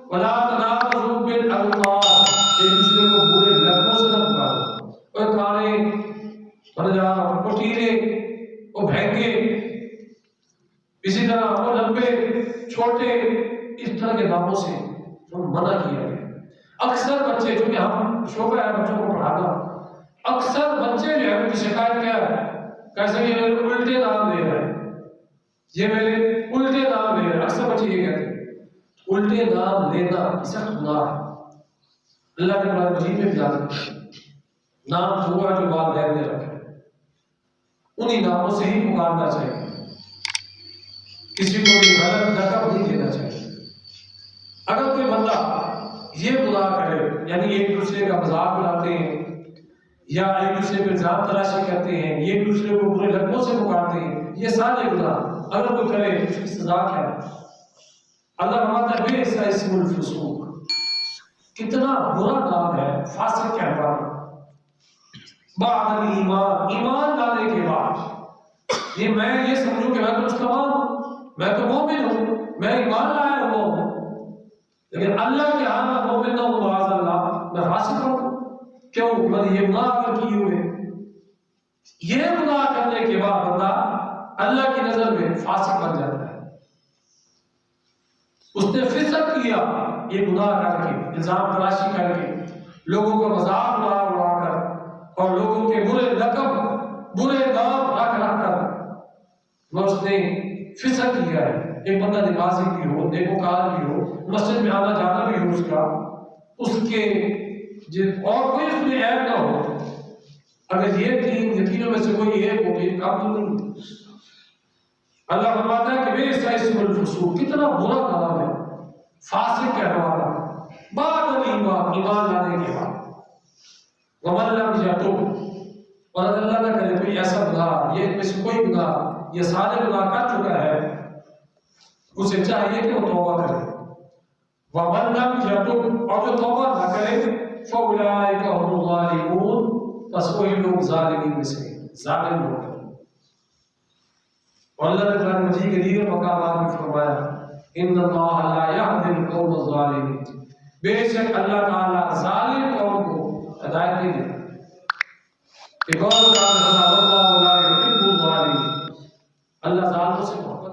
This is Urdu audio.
ولا تنابزوا بالالقاب، ایک دوسرے کو برے لقبوں سے نہ پکارو، اور کانے اور پٹیرے اور بھینگے، اسی طرح وہ لمبے چھوٹے، اس طرح کے ناموں سے منع کیا ہے۔ اکثر بچے، چونکہ ہم شعبہ ہے بچوں کو پڑھانا، اکثر بچے جو ہے ان کی شکایت کیا ہے، کیسے یہ میرے الٹے نام لے رہے ہیں، یہ میرے الٹے نام لے رہے ہیں، اکثر بچے یہ کہتے ہیں۔ الٹے نام لینا سخت گناہ ہے، اللہ کے قرآن مجید میں بیان ہے، نام ہوا جو والدین نے رکھے انہی ناموں سے ہی پکارنا چاہیے، کسی کو بھی غلط لقب نہیں دینا چاہیے۔ اگر کوئی بندہ یہ گناہ کرے، یعنی ایک دوسرے کا مذاق اڑاتے ہیں یا ایک دوسرے پہ ذات تراشی کرتے ہیں، یہ ایک دوسرے کو برے لقبوں سے پکارتے ہیں، یہ سارے گناہ اگر کوئی کرے تو اس کی سزا کیا ہے؟ اللہ فرماتا ہے بئس اسم الفسوق، کتنا برا نام ہے فاسق کہلانا، بعد الایمان، ایمان لانے کے بعد یہ میں یہ سمجھوں کہ میں تو مسلمان ہوں، میں تو مومن ہوں، میں ایمان لایا ہوا ہوں، لیکن اللہ کے ہاں میں مومن نہ ہوں، معاذ اللہ میں فاسق ہوں۔ کیوں؟ میں نے یہ گناہ اگر کیے ہوئے، یہ گناہ کرنے کے بعد بندہ اللہ کی نظر میں فاسق بن جاتا ہے۔ اس نے فسق کیا، یہ گناہ کر کے، الزام تراشی کر کے، لوگوں کا مذاق اڑا کر اور لوگوں کے برے لقب، برے نام رکھ کر وہ اس نے فسق کیا ہے۔ ایک بندہ نمازی بھی ہو، نیکوکار بھی ہو، مسجد میں آنا جانا بھی ہو، اس کا اس کے اور کوئی اس میں عیب نہ ہو، اگر یہ تین یقینوں میں سے کوئی ایک ہو، یہ کام تو نہیں۔ اللہ فرماتا ہے کہ بئس اسم الفسوق، کتنا برا نام ہے فاسق کہلانا، بعد الایمان، ایمان لانے کے بعد۔ ومن لم یتب، اور اگر اللہ نہ کرے کوئی ایسا گناہ، یہ میں سے کوئی گناہ، یہ سارے گناہ کر چکا ہے، اسے چاہیے کہ وہ توبہ کرے۔ ومن لم یتب، اور جو توبہ نہ کرے، فاولئک هم الظالمون، بس وہی لوگ ظالمین میں سے ظالم لوگ ہیں۔ اور اللہ نے قرآن مجید کے دیگر مقامات میں فرمایا ان اللہ لا یہدی القوم الظالمین، بے شک اللہ تعالیٰ ظالم قوم کو ہدایت نہیں دیتا۔ ایک اور قرآن میں فرمایا واللہ لا یحب الظالمین، اللہ ظالموں سے محبت